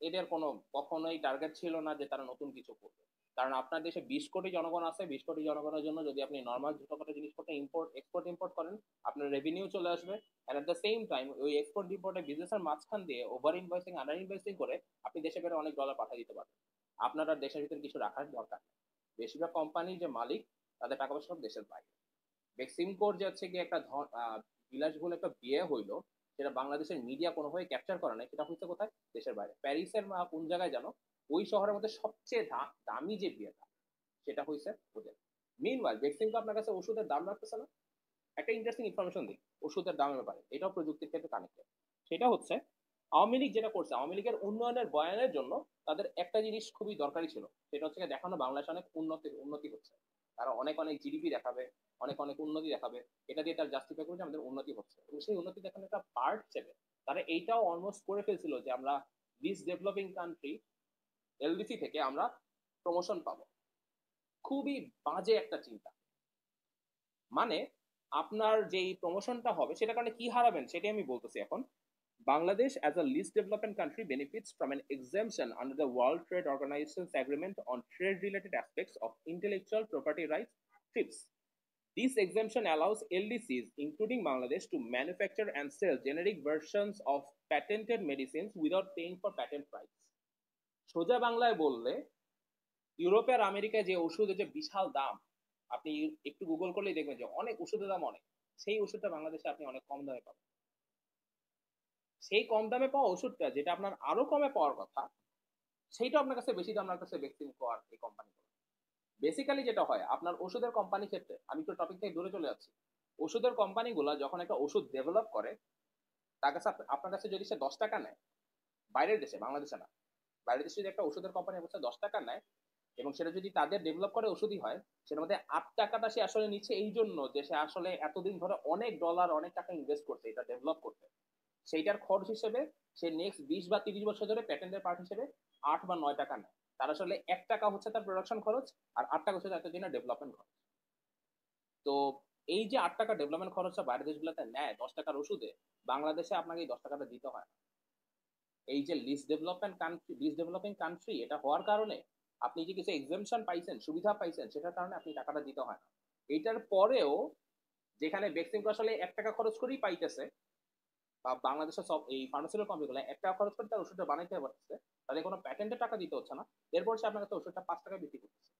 এদের কোনো কখনোই টার্গেট ছিল না যে তারা নতুন কিছু করবে। কারণ আপনার দেশে 20 কোটি জনগণ আছে, 20 কোটি জনগণের জন্য যদি আপনি নর্মাল ছোটখাটো জিনিসপত্র ইম্পোর্ট করেন, আপনার রেভিনিউ চলে আসবে। And at the same time ওই এক্সপোর্ট ইম্পোর্টের বিজনেসের মাঝখান দিয়ে ওভার ইনভয়েসিং, আন্ডার ইনভয়েসিং করে আপনি দেশে বেড়ে অনেক ডলার পাঠিয়ে দিতে পারবেন। আপনার আর দেশের ভিতরে কিছু রাখার দরকার নেই। বেশিরভাগ কোম্পানির যে মালিক তাদের টাকা পয়সা সব দেশের বাইরে। বেক্সিমকোর যে হচ্ছে কি একটা বিলাসবহুল একটা বিয়ে হইলো, সেটা বাংলাদেশের মিডিয়া কোনোভাবে ক্যাপচার করে নাই, সেটা হচ্ছে কোথায়? দেশের বাইরে, প্যারিসের কোন জায়গায় জানো, ওই শহরের মধ্যে সবচেয়ে দামি যে বিয়েটা সেটা হয়েছে ওদের। মিনওয়াইল বেক্সিমকো আপনার কাছে ওষুধের দাম রাখতেছে না। একটা ইন্টারেস্টিং ইনফরমেশন দিই ওষুধের দামের ব্যাপারে, এটাও প্রযুক্তির ক্ষেত্রে কানেক্টেড। সেটা হচ্ছে আওয়ামী লীগ যেটা করছে, আওয়ামী লীগের উন্নয়নের বয়ানের জন্য তাদের একটা জিনিস খুবই দরকারি ছিল, সেটা হচ্ছে দেখানো বাংলাদেশ অনেক উন্নতি হচ্ছে, তারা অনেক অনেক জিডিপি দেখাবে, অনেক অনেক উন্নতি দেখাবে, এটা দিয়ে তার জাস্টিফাই করবে আমাদের উন্নতি হচ্ছে, এবং সেই উন্নতি দেখানোর একটা পার্ট হিসেবে তারা এইটাও অলমোস্ট করে ফেলছিল যে আমরা লিস্ট ডেভেলপিং কান্ট্রি এলডিসি থেকে আমরা প্রমোশন পাবো। খুবই বাজে একটা চিন্তা। মানে আপনার যেই প্রমোশনটা হবে সেটা কারণে কি হারাবেন সেটাই আমি বলতেছি এখন। Bangladesh, as a least developed country, benefits from an exemption under the World Trade Organization's Agreement on Trade-related aspects of intellectual property rights (TRIPS). This exemption allows LDCs, including Bangladesh, to manufacture and sell generic versions of patented medicines without paying for patent rights. সোজা বাংলায় বললে, ইউরোপে আর আমেরিকায় যে ওষুধের যে বিশাল দাম, আপনি একটু গুগল করলেই দেখবেন যে অনেক ওষুধের দাম অনেক, সেই ওষুধটা বাংলাদেশে আপনি অনেক কম দামে পাবেন। সেই কম দামে পাওয়া ওষুধটা যেটা আপনার আরো কমে পাওয়ার কথা, সেইটা আপনার কাছে বেশি দাম লাগতেছে বেক্সিমকো আর এই কোম্পানিগুলো। বেসিক্যালি যেটা হয় আপনার ওষুধের কোম্পানি ক্ষেত্রে, আমি একটু টপিক থেকে দূরে চলে যাচ্ছি, ওষুধের কোম্পানিগুলো যখন একটা ওষুধ ডেভেলপ করে, তার কাছে আপনার কাছে যদি সে 10 টাকা নেয়, বাইরের দেশে, বাংলাদেশে না, বাইরের দেশে যদি একটা ওষুধের কোম্পানি অবস্থা 10 টাকা নেয়, এবং সেটা যদি তাদের ডেভেলপ করে ওষুধই হয়, সেটার মধ্যে 8 টাকাটা সে আসলে নিচ্ছে এই জন্য যে সে আসলে এতদিন ধরে অনেক ডলার অনেক টাকা ইনভেস্ট করছে এটা ডেভেলপ করতে। সেইটার খরচ হিসেবে সে নেক্সট 20 বা 30 বছর ধরে প্যাটেন্টের পার্ট হিসেবে 8 বা 9 টাকা নেয়। তার আসলে 1 টাকা হচ্ছে তার প্রোডাকশন খরচ, আর 8 টাকা হচ্ছে তার জন্য ডেভেলপমেন্ট খরচ। তো এই যে 8 টাকা ডেভেলপমেন্ট খরচটা বাইরের দেশগুলোতে নেয় 10 টাকার ওষুধে, বাংলাদেশে আপনাকে এই 10 টাকাটা দিতে হয় না। এই যে লিস্ট ডেভেলপিং কান্ট্রি এটা হওয়ার কারণে আপনি যে কিছু এক্সেমশন পাইছেন, সুবিধা পাইছেন, সেটার কারণে আপনি টাকাটা দিতে হয় না। এইটার পরেও যেখানে ভ্যাকসিন আসলে 1 টাকা খরচ করেই পাইতেছে, বা বাংলাদেশের সব এই ফার্মাসিউটিক্যাল কোম্পানিগুলো 1 টাকা খরচ করে তার ওষুধটা বানাইতে পারতেছে, তাদের কোনো প্যাটেন্টের টাকা দিতে হচ্ছে না। এরপর সে আপনার কাছে ওষুধটা 5 টাকায় বিক্রি করতেছে।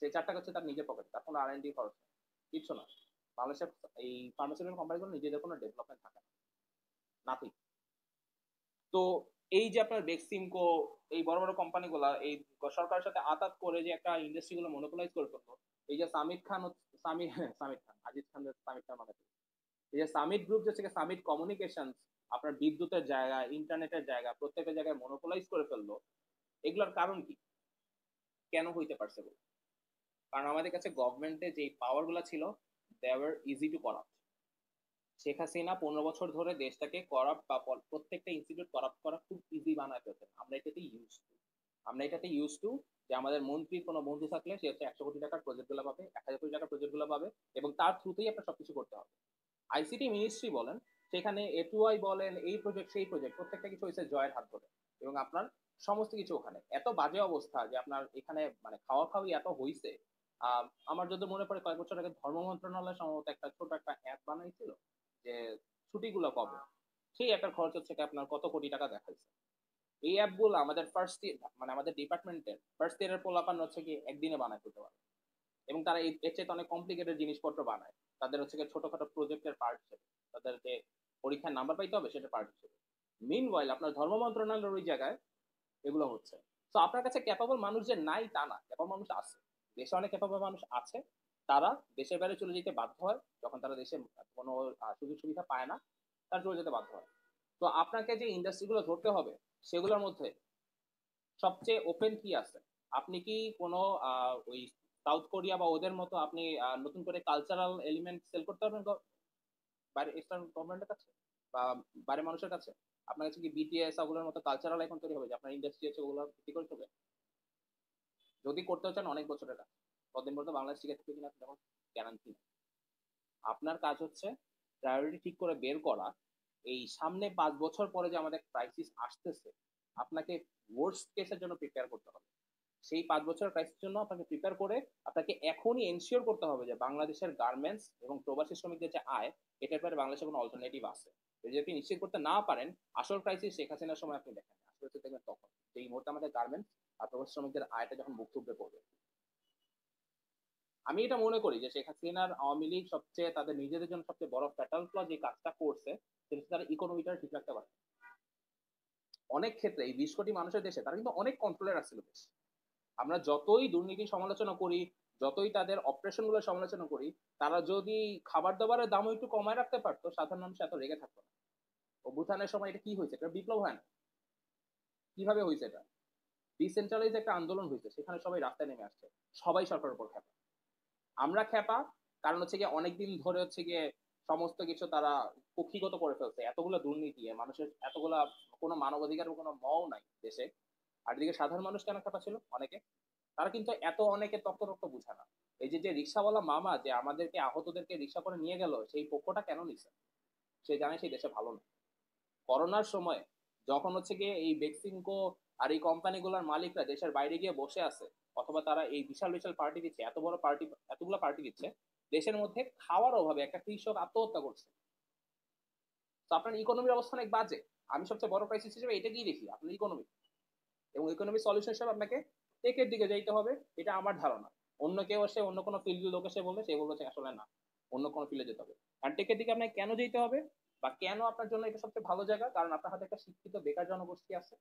সেই 4 টাকা হচ্ছে তার নিজের পকেট, তার কোনো R&D খরচ নেই, কিচ্ছু না। বাংলাদেশের এই ফার্মাসিউটিক্যাল কোম্পানিগুলো নিজেদের কোনো ডেভেলপমেন্ট থাকে না, নাথিং। তো এই যে আপনার বেক্সিমকো, এই বড় বড় কোম্পানিগুলা এই সরকারের সাথে আতাত করে যে একটা ইন্ডাস্ট্রি গুলো মনোপোলাইজ করে ফেলতো। এই যে সামিট খান, আজিজ খান, সামিট খান মানে কি? এই যে সামিট গ্রুপ, যে সামিট কমিউনিকেশন, আপনার বিদ্যুতের জায়গা, ইন্টারনেটের জায়গা, প্রত্যেকটা জায়গায় মনোপোলাইজ করে ফেললো। এগুলোর কারণ কি? কেন হইতে পারছে বলে? কারণ আমাদের কাছে গভর্নমেন্টে যে পাওয়ার গুলা ছিল, they were easy to corrupt. Sheikh Hasina 15 বছর ধরে দেশটাকে করাপ্ট বা প্রত্যেকটা ইনস্টিটিউট করাপ্ট করা খুব ইজি বানায় ফেলছেন। আমরা এটাতে ইউজ টু যে আমাদের মন্ত্রীর কোনো বন্ধু থাকলে সে হচ্ছে 100 কোটি টাকার প্রজেক্ট গুলো পাবে, 1000 কোটি টাকার প্রজেক্ট গুলো পাবে, এবং তার থ্রুতেই আপনার সবকিছু করতে হবে। আইসিটি মিনিস্ট্রি বলেন, সেখানে এটুআই বলেন, এই প্রজেক্ট সেই প্রজেক্ট, প্রত্যেকটা কিছু হয়েছে জয়ের হাত ধরে। এবং আপনার সমস্ত কিছু ওখানে এত বাজে অবস্থা যে আপনার এখানে মানে খাওয়া খাওয়াই এত হইছে। আমার যদি মনে পড়ে কয়েক বছর আগে ধর্ম মন্ত্রণালয় সম্ভবত একটা ছোট একটা অ্যাপ বানাইছিল যে ছুটিগুলো কবে, সেই একটা খরচ হচ্ছে কি আপনার কত কোটি টাকা দেখাইছে। এই অ্যাপগুলো আমাদের ফার্স্ট ইয়ার মানে আমাদের ডিপার্টমেন্টের ফার্স্ট ইয়ারের পোলাপান হচ্ছে কি একদিনে বানায় ফেলতে পারে। এবং তারা এর চাইতে অনেক কমপ্লিকেটেড জিনিসপত্র বানায় তাদের হচ্ছে কি ছোটখাটো প্রজেক্টের পার্ট হিসেবে, তাদেরকে পরীক্ষার নাম্বার পাইতে হবে সেটা পার্ট হিসেবে। মিন ওয়াইল আপনার ধর্ম মন্ত্রণালয়ের ওই জায়গায় এগুলো হচ্ছে। তো আপনার কাছে ক্যাপাবল মানুষ যে নাই তা না, ক্যাপাবল মানুষ আছে, দেশে অনেক ক্যাপাবল মানুষ আছে। তারা দেশের বাইরে চলে যেতে বাধ্য হয় যখন তারা দেশে কোনো সুযোগ সুবিধা পায় না, তারা চলে যেতে বাধ্য হয়। তো আপনাকে যে ইন্ডাস্ট্রিগুলো ধরতে হবে সেগুলোর মধ্যে সবচেয়ে ওপেন কি আছে? আপনি কি কোনো ওই সাউথ কোরিয়া বা ওদের মতো আপনি নতুন করে কালচারাল এলিমেন্ট সেল করতে পারবেন বাইরে এক্সটার্নাল গভর্নমেন্টের কাছে বা বাইরের মানুষের কাছে? আপনার কাছে কি বিটিএস ওগুলোর মতো কালচারাল এখন তৈরি হবে যে আপনার ইন্ডাস্ট্রি আছে ওগুলো ভিত্তি করে চলবে? যদি করতে চান অনেক বছরের কাজ, ততদিন পর্যন্ত বাংলাদেশ টিকে থাকবে কিনা তেমন গ্যারান্টি নেই। আপনার কাজ হচ্ছে প্রায়োরিটি ঠিক করে বের করা। এই সামনে 5 বছর পরে যে আমাদের ক্রাইসিস আসতেছে, আপনাকে ওয়ার্স্ট কেসের জন্য প্রিপেয়ার করতে হবে। সেই 5 বছর ক্রাইসিস জন্য আপনাকে প্রিপেয়ার করে আপনাকে এখনই এনশিওর করতে হবে যে বাংলাদেশের গার্মেন্টস এবং প্রবাসী শ্রমিকদের যে আয়, এটার পরে বাংলাদেশের কোনো অল্টারনেটিভ আছে। যদি আপনি নিশ্চিত করতে না পারেন, আসল ক্রাইসিস শেখ হাসিনার সময় আপনি দেখেন, আসলে দেখবেন তখন যে এই মুহূর্তে আমাদের গার্মেন্টস আর প্রবাসী শ্রমিকদের আয়টা যখন বুক টুকরে পড়বে। আমি এটা মনে করি যে শেখ হাসিনার আওয়ামী লীগ সবচেয়ে তাদের নিজেদের জন্য সবচেয়ে বড় ফ্যাটাল ফ্ল যে কাজটা করছে, সেটা হচ্ছে তারা ইকোনমিটা ঠিক রাখতে পারে। অনেক ক্ষেত্রে এই 20 কোটি মানুষের দেশে তারা কিন্তু অনেক কন্ট্রোলে রাখছিল দেশ। আমরা যতই দুর্নীতি সমালোচনা করি, যতই তাদের অপারেশন গুলো সমালোচনা করি, তারা যদি খাবার দাবারের দামও একটু কমায় রাখতে পারতো, সাধারণ মানুষ এত রেগে থাকতো না। অভ্যুত্থানের সময় এটা কি হয়েছে? এটা বিপ্লব হয় না। কিভাবে হয়েছে? এটা ডিসেন্ট্রালাইজ একটা আন্দোলন হয়েছে, সেখানে সবাই রাস্তায় নেমে আসছে, সবাই সরকারের উপর খেপা। আমরা খেপা কারণ হচ্ছে গিয়ে অনেকদিন ধরে হচ্ছে গিয়ে সমস্ত কিছু তারা কুক্ষিগত করে ফেলছে, এতগুলো দুর্নীতি, মানুষের এতগুলা কোনো মানবাধিকার কোনো মও নাই দেশে। আর এদিকে সাধারণ মানুষ কেন খেপা ছিল অনেকে? তারা কিন্তু এত অনেকে তত্ত্ব তত্ত্ব বুঝে না। এই যে যে রিক্সাওয়ালা মামা যে আমাদেরকে আহতদেরকে রিক্সা করে নিয়ে গেল, সেই পক্ষটা কেন নিছে? সে জানে সেই দেশে ভালো না। করোনার সময় যখন হচ্ছে গিয়ে এই বেক্সিমকো আর এই কোম্পানিগুলোর মালিকরা দেশের বাইরে গিয়ে বসে আছে, অথবা তারা এই বিশাল বিশাল পার্টি দিচ্ছে, এত বড় পার্টি, এতগুলো পার্টি দিচ্ছে, দেশের মধ্যে খাওয়ার অভাবে একটা কৃষক আত্মহত্যা করছে। তো আপনার ইকোনমির অবস্থা অনেক বাজে। আমি সবচেয়ে বড় ক্রাইসিস হিসেবে এটাকেই দেখি, আপনার ইকোনমি। এবং ইকোনমি সলিউশন হিসেবে আপনাকে টেকের দিকে যাইতে হবে, এটা আমার ধারণা। অন্য কেউ এসে অন্য কোনো ফিল্ডের লোক এসে বলবে, সে বলবে আসলে না, অন্য কোনো ফিল্ডে যেতে হবে। আর টেকের দিকে আপনাকে কেন যেতে হবে বা কেন আপনার জন্য এটা সবচেয়ে ভালো জায়গা, কারণ আপনার হাতে একটা শিক্ষিত বেকার জনগোষ্ঠী আছে,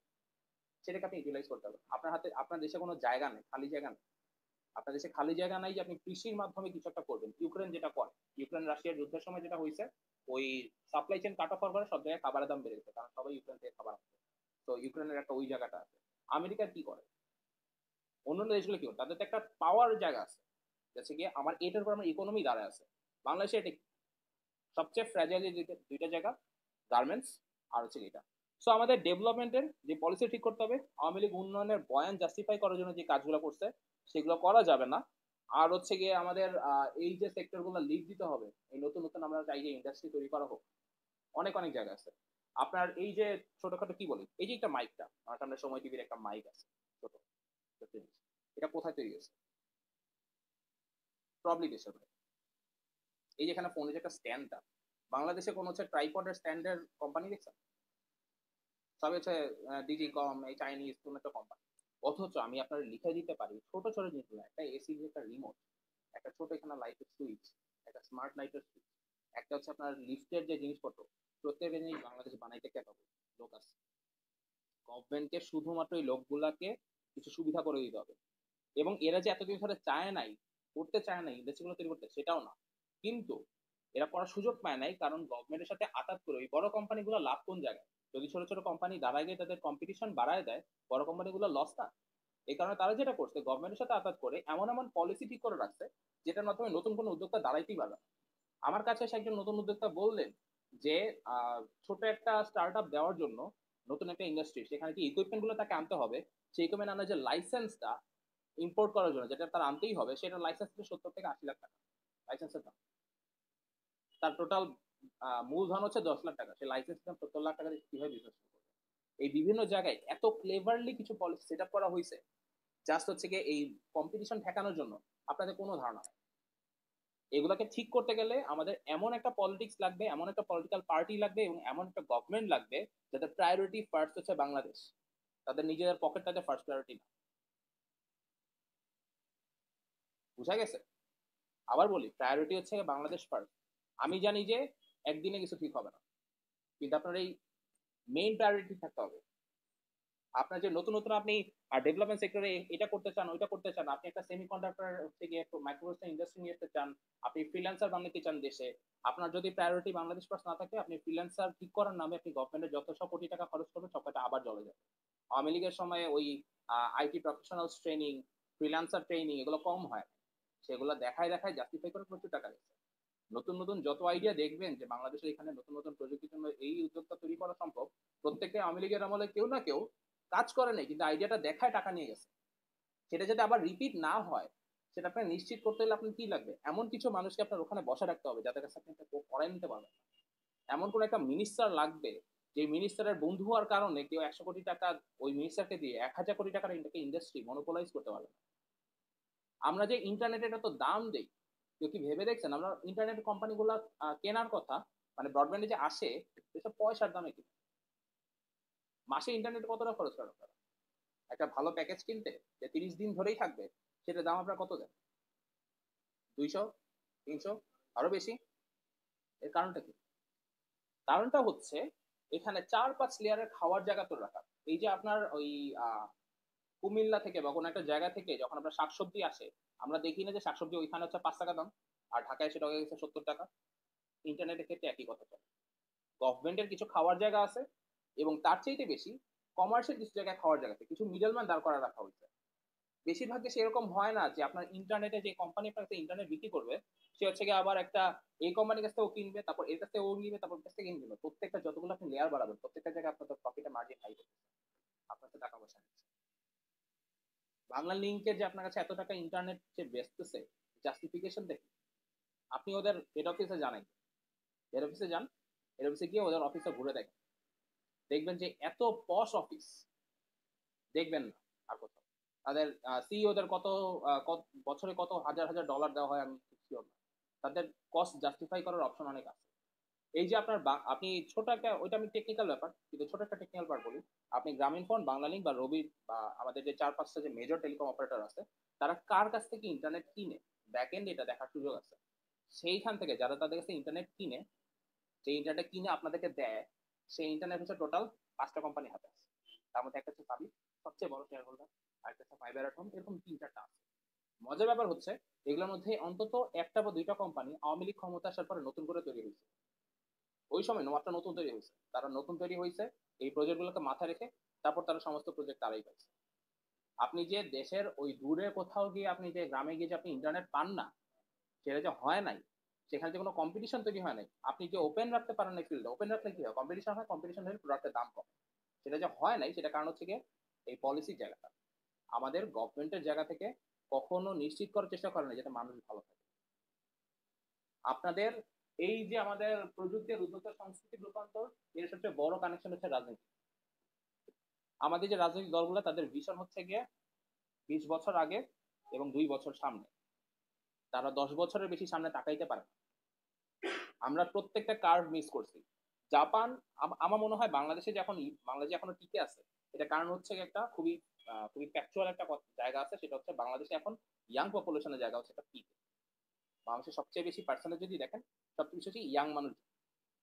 সেটাকে আপনি ইউটিলাইজ করতে হবে। আপনার হাতে আপনার দেশে কোনো জায়গা নেই, খালি জায়গা নেই। আপনার দেশে খালি জায়গা নাই যে আপনি কৃষির মাধ্যমে কিছু একটা করবেন। ইউক্রেন যেটা করে, ইউক্রেন রাশিয়ার যুদ্ধের সময় যেটা হয়েছে, ওই সাপ্লাই চেন কাট অফ হওয়ার পরে সব জায়গায় খাবারের দাম বেড়ে গেছে, কারণ সবাই ইউক্রেন থেকে খাবার আসছে। তো ইউক্রেনের একটা ওই জায়গাটা আছে। আমেরিকার কি করে, অন্যান্য দেশগুলো কি করে, তাদের তো একটা পাওয়ার জায়গা আছে, যাচ্ছে গিয়ে আমার এটার উপর আমার ইকোনমি দাঁড়ায় আছে। বাংলাদেশে এটা সবচেয়ে ফ্র্যাজাইল দুইটা জায়গা, গার্মেন্টস আর হচ্ছে এটা। সো আমাদের ডেভেলপমেন্টের যে পলিসি ঠিক করতে হবে। আওয়ামী লীগ উন্নয়নের বয়ান জাস্টিফাই করার জন্য যে কাজগুলো করছে সেগুলো করা যাবে না। আর হচ্ছে গিয়ে আমাদের এই যে সেক্টর গুলো লিড দিতে হবে, এই নতুন নতুন আমরা চাই যে ইন্ডাস্ট্রি তৈরি করা হোক, অনেক অনেক জায়গা আছে। আপনার এই যে ছোটখাটো কি বলি, এই যে একটা মাইকটা আমার সামনে সময় টিভির একটা মাইক আছে, ছোট ছোট জিনিস, এটা কোথায় তৈরি হয়েছে? প্রবলি দেশের বাইরে। এই যেখানে ফোনের যে একটা স্ট্যান্ডটা, বাংলাদেশে কোন হচ্ছে ট্রাইপডের স্ট্যান্ডের কোম্পানি দেখছেন? সবই হচ্ছে ডিজিকম, এই চাইনিজ কোন একটা কোম্পানি। অথচ আমি আপনার লিখে দিতে পারি ছোট ছোট জিনিসগুলো, একটা এসি, একটা রিমোট, একটা ছোট এখানে লাইটের সুইচ, একটা স্মার্ট লাইটের সুইচ, একটা হচ্ছে আপনার লিফটের যে জিনিসপত্র, প্রত্যেকটা জিনিস বাংলাদেশ বানাইতে ক্যাপাবল লোক আছে। গভর্নমেন্টকে শুধুমাত্র এই লোকগুলাকে কিছু সুবিধা করে দিতে হবে। এবং এরা যে এতদিন ধরে চায় নাই, করতে চায় নাই ইন্ডাস্ট্রিগুলো তৈরি করতে, সেটাও না, কিন্তু এরা করার সুযোগ পায় নাই কারণ গভর্নমেন্টের সাথে আতাত করে ওই বড় কোম্পানিগুলো লাভ কোন জায়গায়? যদি ছোট ছোট কোম্পানি দাঁড়ায় গিয়ে তাদের কম্পিটিশন বাড়ায় দেয়, বড় কোম্পানিগুলো লস না। এই কারণে তারা যেটা করছে, গভর্নমেন্টের সাথে আতাত করে এমন এমন পলিসি ঠিক করে রাখছে যেটার মাধ্যমে নতুন কোনো উদ্যোক্তা দাঁড়াইতেই পারবে না। আমার কাছে এসে একজন নতুন উদ্যোক্তা বললেন যে ছোট একটা স্টার্ট আপ দেওয়ার জন্য, নতুন একটা ইন্ডাস্ট্রি, সেখানে যে ইকুইপমেন্ট গুলো তাকে আনতে হবে, সেই ইকুইপমেন্ট আনার যে লাইসেন্সটা ইম্পোর্ট করার জন্য যেটা তার আনতেই হবে, সেটা লাইসেন্স 70 থেকে 80 লাখ টাকা লাইসেন্সের দাম। তার টোটাল মূলধন হচ্ছে 10 লাখ টাকা, সে লাইসেন্স দাম 70 লাখ টাকা দিয়ে কিভাবে বিজনেস করবে? এই বিভিন্ন জায়গায় এত ক্লেভারলি কিছু পলিসি সেট আপ করা হয়েছে, জাস্ট হচ্ছে গিয়ে এই কম্পিটিশন ঠেকানোর জন্য। আপনাদের কোনো ধারণা নেই। এগুলাকে ঠিক করতে গেলে আমাদের এমন একটা পলিটিক্স লাগবে, এমন একটা পলিটিক্যাল পার্টি লাগবে, এবং এমন একটা গভর্নমেন্ট লাগবে যাদের প্রায়োরিটি ফার্স্ট হচ্ছে বাংলাদেশ, তাদের নিজেদের পকেটটাতে ফার্স্ট প্রায়োরিটি না। বুঝা গেছে? আবার বলি, প্রায়োরিটি হচ্ছে বাংলাদেশ ফার্স্ট। আমি জানি যে একদিনে কিছু ঠিক হবে না, কিন্তু আপনার এই মেইন প্রায়োরিটি থাকতে হবে। আপনার যে নতুন নতুন আপনি ডেভেলপমেন্ট সেক্টরে এটা করতে চান, ওইটা করতে চান, আপনি একটা সেমিকন্ডাক্টর থেকে মাইক্রোপ্রসেসর ইন্ডাস্ট্রি নিয়ে যেতে চান, আপনি ফ্রিল্যান্সার বানাতে চান দেশে, আপনার যদি প্রায়োরিটি বাংলাদেশ ফার্স্ট না থাকে, আপনি ফ্রিল্যান্সার ঠিক করার নামে আপনি গভর্নমেন্টের যত সব কোটি টাকা খরচ করবেন, সবটা আবার জলে যাবে। আওয়ামী লীগের সময় ওই IT professional training, freelancer training এগুলো কম হয়, সেগুলো দেখায় দেখায় জাস্টিফাই করে প্রচুর টাকা গেছে। নতুন নতুন যত আইডিয়া দেখবেন যে বাংলাদেশে এখানে নতুন নতুন প্রযুক্তির জন্য এই উদ্যোগটা তৈরি করা সম্ভব, প্রত্যেকটা আওয়ামী লীগের আমলে কেউ না কেউ কাজ করে নেই, কিন্তু আইডিয়াটা দেখায় টাকা নিয়ে গেছে। সেটা যাতে আবার রিপিট না হয়, সেটা আপনার নিশ্চিত করতে হলে আপনার কি লাগবে? এমন কিছু মানুষকে আপনার ওখানে বসে রাখতে হবে যাদের কাছে আপনি এটা করাই নিতে পারবেন। এমন কোন একটা মিনিস্টার লাগবে, যে মিনিস্টারের বন্ধু হওয়ার কারণে কেউ 100 কোটি টাকা ওই মিনিস্টারকে দিয়ে 1000 কোটি টাকার ইন্ডাস্ট্রি মনোপোলাইজ করতে পারবে না। আমরা যে ইন্টারনেটের এত দাম দেই, কেউ কি ভেবে দেখছেন আমরা ইন্টারনেট কোম্পানিগুলো কেনার কথা, মানে ব্রডব্যান্ডে যে আসে, এসব পয়সার দামে কি? মাসে ইন্টারনেট কতটা খরচ করেন আপনারা? একটা ভালো প্যাকেজ কিনতে যে 30 দিন ধরেই থাকবে, সেটার দাম আপনারা কত দেন? 200, 300, আরো বেশি। এর কারণটা কি? কারণটা হচ্ছে এখানে 4-5 লেয়ারের খাওয়ার জায়গা তো রাখা। এই যে আপনার ওই কুমিল্লা থেকে বা কোনো একটা জায়গা থেকে যখন আপনার শাকসবজি আসে, আমরা দেখি না যে শাকসবজি ওইখানে হচ্ছে 5 টাকা দাম, আর ঢাকায় সেটা হয়ে গেছে 70 টাকা। ইন্টারনেটের ক্ষেত্রে একই কথা চলে। গভর্নমেন্টের কিছু খাওয়ার জায়গা আছে, এবং তার চাইতে বেশি কমার্শিয়াল কিছু জায়গায় খাওয়ার জায়গা আছে, কিছু মিডলম্যান দাঁড় করা রাখা হয়েছে। বেশিরভাগ দেশে এরকম হয় না যে আপনার ইন্টারনেটে যে কোম্পানি আপনার কাছে ইন্টারনেট বিক্রি করবে, সে হচ্ছে গিয়ে আবার একটা এই কোম্পানির কাছ থেকে ও কিনবে, তারপর এর কাছ থেকে ও নিবে, তারপর কাছ থেকে কিনবে। প্রত্যেকটা যতগুলো আপনি লেয়ার বাড়াবেন, প্রত্যেকটা জায়গায় আপনার প্রফিটের মার্জিন হাই করবে, আপনার তো টাকা পয়সা নিচ্ছে। বাংলা লিঙ্কের যে আপনার কাছে এত টাকা ইন্টারনেট যে বেচতেছে, জাস্টিফিকেশন দেখে আপনি ওদের হেড অফিসে জানাই, হেড অফিসে যান, হেড অফিসে গিয়ে ওদের অফিসে ঘুরে দেখেন, দেখবেন যে এত পশ অফিস দেখবেন না আর কোথাও। তাদের সিইওদের বছরে কত হাজার হাজার ডলার দেওয়া হয় আমি শিওর না। তাদের কস্ট জাস্টিফাই করার অপশন অনেক আছে। এই যে আপনার আপনি ছোট একটা, ওইটা আমি টেকনিক্যাল ব্যাপার, কিন্তু ছোট একটা টেকনিক্যাল পার্ট বলি। আপনি গ্রামীণ ফোন, বাংলালিংক বা রবি বা আমাদের যে 4-5টা যে মেজর টেলিকম অপারেটর আছে, তারা কার কাছ থেকে ইন্টারনেট কিনে, ব্যাক এন্ড এটা দেখার সুযোগ আছে। সেইখান থেকে যারা তাদের কাছে ইন্টারনেট কিনে, যে ইন্টারনেট কিনে আপনাদেরকে দেয়, সেই ইন্টারনেট হচ্ছে টোটাল 5টা কোম্পানি হাতে আছে। তার মধ্যে একটা হচ্ছে সাবি, সবচেয়ে বড় শেয়ার হোল্ডার, আরেকটা হচ্ছে ফাইবার অ্যাট হোম, এরকম 3-4টা আছে। মজার ব্যাপার হচ্ছে এগুলোর মধ্যে অন্তত একটা বা দুইটা কোম্পানি আওয়ামী লীগ ক্ষমতা আসার পরে নতুন করে তৈরি হয়েছে। ওই সময় মাত্র নতুন তৈরি হয়েছে, তারা নতুন তৈরি হয়েছে এই প্রজেক্ট গুলোকে মাথায় রেখে, তারপর তারা সমস্ত প্রজেক্ট তারাই পাইছে। আপনি যে দেশের ওই দূরে কোথাও গিয়ে, আপনি যে গ্রামে গিয়ে যে আপনি ইন্টারনেট পান না, সেটা যে হয় নাই, সেখানে যে কোনো কম্পিটিশন তৈরি হয় নাই, আপনি যে ওপেন রাখতে পারেন না ফিল্ডে, ওপেন রাখলে কি হয়? কম্পিটিশন হয়, কম্পিটিশন হলে প্রোডাক্টের দাম কম। সেটা যে হয় নাই, সেটা কারণ হচ্ছে গিয়ে এই পলিসির জায়গাটা, আমাদের গভর্নমেন্টের জায়গা থেকে কখনো নিশ্চিত করার চেষ্টা করে না যাতে মানুষ ভালো থাকে। আপনাদের এই যে আমাদের প্রযুক্তির উদ্যোক্তা সংস্কৃতির রূপান্তর, এর সবচেয়ে বড় কানেকশন হচ্ছে রাজনীতি। আমাদের যে রাজনৈতিক দলগুলো তাদের ভিশন হচ্ছে গিয়ে 20 বছর আগে এবং 2 বছর সামনে, তারা 10 বছরের বেশি সামনে তাকাইতে পারে না। আমরা প্রত্যেকটা কার্ভ মিস করছি। জাপান, আমার মনে হয় বাংলাদেশে যখন বাংলাদেশ এখনো টিকে আছে, এটা কারণ হচ্ছে একটা খুবই ফ্যাকচুয়াল একটা জায়গা আছে, সেটা হচ্ছে বাংলাদেশে এখন ইয়াং পপুলেশনের জায়গা হচ্ছে একটা পিক। বাংলাদেশের সবচেয়ে বেশি পার্সেন্টেজ যদি দেখেন, সবচেয়ে বেশি ইয়াং মানুষ।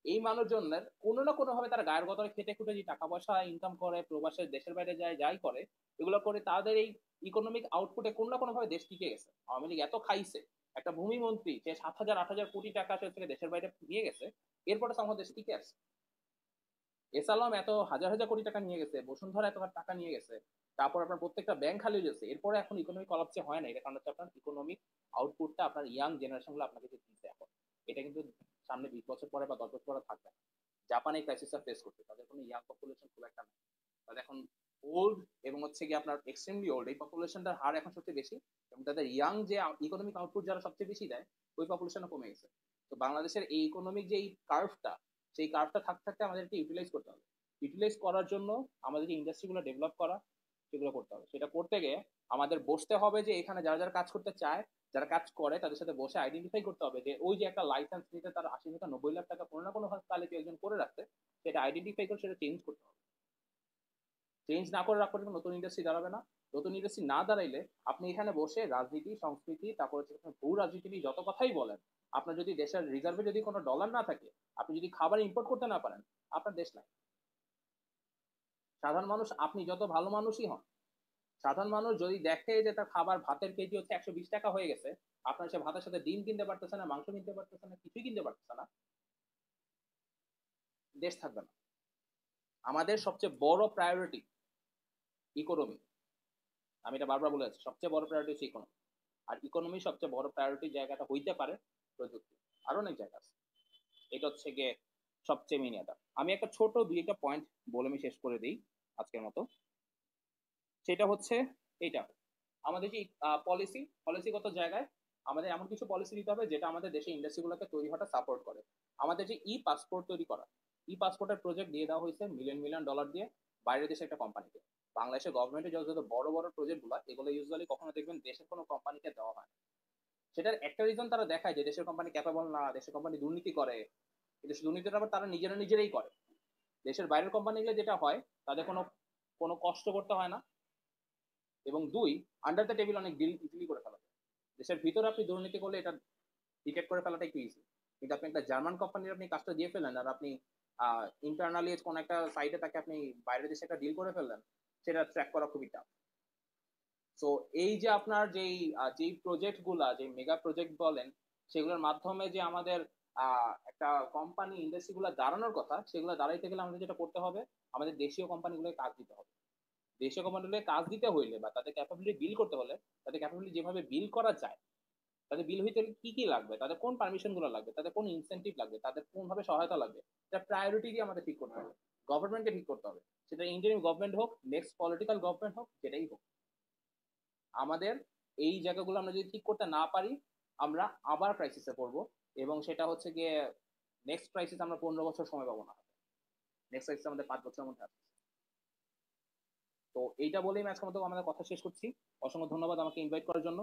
এই মানুষজনের কোনো না কোনো ভাবে তারা গায়ের গতরে খেটে খুটে যে টাকা পয়সা ইনকাম করে, প্রবাসের দেশের বাইরে যায়, যাই করে, এগুলো করে তাদের এই ইকোনমিক আউটপুটে কোনো না কোনো ভাবে দেশ টিকে গেছে। আওয়ামী লীগ এত খাইছে, একটা ভূমি মন্ত্রী যে 7,000 8,000 কোটি টাকা সে থেকে দেশের বাইরে নিয়ে গেছে, এরপরে আমাদের দেশ টিকে আছে। এসালাম এত হাজার হাজার কোটি টাকা নিয়ে গেছে, বসুন্ধরা এত টাকা নিয়ে গেছে, তারপর আপনার প্রত্যেকটা ব্যাংক খালি গেছে, এরপরে এখন ইকোনমিক কলাপসে হয় না। এটা কারণ হচ্ছে আপনার ইকোনমিক আউটপুটটা আপনার ইয়াং জেনারেশন গুলো আপনাকে যে দিচ্ছে এখন, এটা কিন্তু সামনে 20 বছর পরে বা 10 বছর পরে থাকবে না। জাপান এই ক্রাইসিসটা ফেস করছে, তাদের কোনো ইয়াং পপুলেশন খুব একটা নেই, তাদের এখন ওল্ড এবং হচ্ছে কি আপনার এক্সট্রিমলি ওল্ড এই পপুলেশনটার হার এখন সবচেয়ে বেশি, এবং তাদের ইয়াং যে ইকোনমিক আউটপুট যারা সবচেয়ে বেশি দেয়, ওই পপুলেশনও কমে গেছে। তো বাংলাদেশের এই ইকোনমিক যে এই কার্ভটা, সেই কার্ভটা থাকতে থাকতে আমাদেরকে ইউটিলাইজ করতে হবে। ইউটিলাইজ করার জন্য আমাদের যে ইন্ডাস্ট্রিগুলো ডেভেলপ করা, সেগুলো করতে হবে। সেটা করতে গিয়ে আমাদের বসতে হবে যে এখানে যারা যারা কাজ করতে চায়, যারা কাজ করে, তাদের সাথে বসে আইডেন্টিফাই করতে হবে যে ওই যে একটা লাইসেন্স নিতে তার 80 থেকে 90 লাখ টাকা কোনো না কোনো তাহলে কেউ একজন করে রাখছে, সেটা আইডেন্টিফাই করে সেটা চেঞ্জ করতে হবে। চেঞ্জ না করে রাখলে নতুন ইন্ডাস্ট্রি দাঁড়াবে না। নতুন ইন্ডাস্ট্রি না দাঁড়াইলে আপনি এখানে বসে রাজনীতি, সংস্কৃতি, তারপর হচ্ছে ভূ রাজনীতি নিয়ে যত কথাই বলেন, আপনার যদি দেশের রিজার্ভে যদি কোনো ডলার না থাকে, আপনি যদি খাবার ইম্পোর্ট করতে না পারেন, আপনার দেশ নাই। সাধারণ মানুষ, আপনি যত ভালো মানুষই হন, সাধারণ মানুষ যদি দেখে যে তার খাবার ভাতের কেজি হচ্ছে 120 টাকা হয়ে গেছে, আপনার সে ভাতের সাথে ডিম কিনতে পারতেছে না, মাংস কিনতে পারতেছে না, কিছুই কিনতে পারতেছে না, দেশ থাকবে না। আমাদের সবচেয়ে বড় প্রায়োরিটি ইকোনমি। আমি এটা বারবার বলে যাচ্ছি, সবচেয়ে বড় প্রায়োরিটি হচ্ছে ইকোনমি। আর ইকোনমি সবচেয়ে বড় প্রায়োরিটির জায়গাটা হইতে পারে প্রযুক্তি। আরো অনেক জায়গা আছে, এটা হচ্ছে গিয়ে সবচেয়ে মেইন। এটা আমি একটা ছোট দুই একটা পয়েন্ট বলে আমি শেষ করে দিই আজকের মতো। সেটা হচ্ছে এইটা, আমাদের যে পলিসিগত জায়গায় আমাদের এমন কিছু পলিসি দিতে হবে যেটা আমাদের দেশে ইন্ডাস্ট্রিগুলোকে তৈরি হওয়াটা সাপোর্ট করে। আমাদের যে পাসপোর্ট তৈরি করা, পাসপোর্টের প্রজেক্ট দিয়ে দেওয়া হয়েছে মিলিয়ন মিলিয়ন ডলার দিয়ে বাইরের দেশে একটা কোম্পানিকে। বাংলাদেশের গভর্নমেন্টের যত যত বড় বড় প্রজেক্ট গুলো, এগুলো ইউজুয়ালি কখনো দেখবেন দেশের কোনো কোম্পানিকে দেওয়া হয়। সেটার একটা রিজন তারা দেখায় যে দেশের কোম্পানি ক্যাপাবল না, দেশের কোম্পানি দুর্নীতি করে। কিন্তু দুর্নীতিটা আবার তারা নিজেরাই করে। দেশের বাইরের কোম্পানিগুলো যেটা হয়, তাদের কোনো কোনো কষ্ট করতে হয় না, এবং দুই, আন্ডার দ্য টেবিল অনেক ডিল ইজিলি করে ফেলা যায়। দেশের ভিতরে আপনি দুর্নীতি করলে এটা ডিটেক্ট করে ফেলাটা একটু ইজি, কিন্তু আপনি একটা জার্মান কোম্পানির আপনি কাজটা দিয়ে ফেললেন, আর আপনি ইন্টারনালি কোন একটা সাইটে তাকে আপনি বাইরের দেশে একটা ডিল করে ফেললেন, সেটা ট্র্যাক করা খুবই টাফ। সো এই যে আপনার যেই প্রজেক্ট গুলা, যে মেগা প্রজেক্ট বলেন, সেগুলোর মাধ্যমে যে আমাদের একটা কোম্পানি ইন্ডাস্ট্রি গুলা দাঁড়ানোর কথা, সেগুলো দাঁড়াইতে গেলে আমাদের যেটা করতে হবে, আমাদের দেশীয় কোম্পানিগুলোকে কাজ দিতে হবে। দেশীয় কোম্পানিগুলোকে কাজ দিতে হইলে বা তাদের ক্যাপাবিলিটি বিল করতে হলে, তাদের ক্যাপাবিলিটি যেভাবে বিল করা যায়, তাদের বিল হইতে হলে কি কি লাগবে, তাদের কোন পারমিশন গুলো লাগবে, তাদের কোন ইনসেন্টিভ লাগবে, তাদের কোন ভাবে সহায়তা লাগবে, এটা প্রায়োরিটি দিয়ে আমাদের ঠিক করতে হবে। গভর্নমেন্টকে ঠিক করতে হবে, সেটা ইন্ডিয়ান গভর্নমেন্ট হোক, নেক্সট পলিটিক্যাল গভর্নমেন্ট হোক, যেটাই হোক। আমাদের এই জায়গাগুলো আমরা যদি ঠিক করতে না পারি, আমরা আবার ক্রাইসিসে পড়বো, এবং সেটা হচ্ছে গিয়ে নেক্সট ক্রাইসিস আমরা 15 বছর সময় পাবো না। নেক্সট ক্রাইসিস আমাদের 5 বছরের মধ্যে আসবে। তো এইটা বলেই আমি আজকের মতো আমাদের কথা শেষ করছি। অসংখ্য ধন্যবাদ আমাকে ইনভাইট করার জন্য।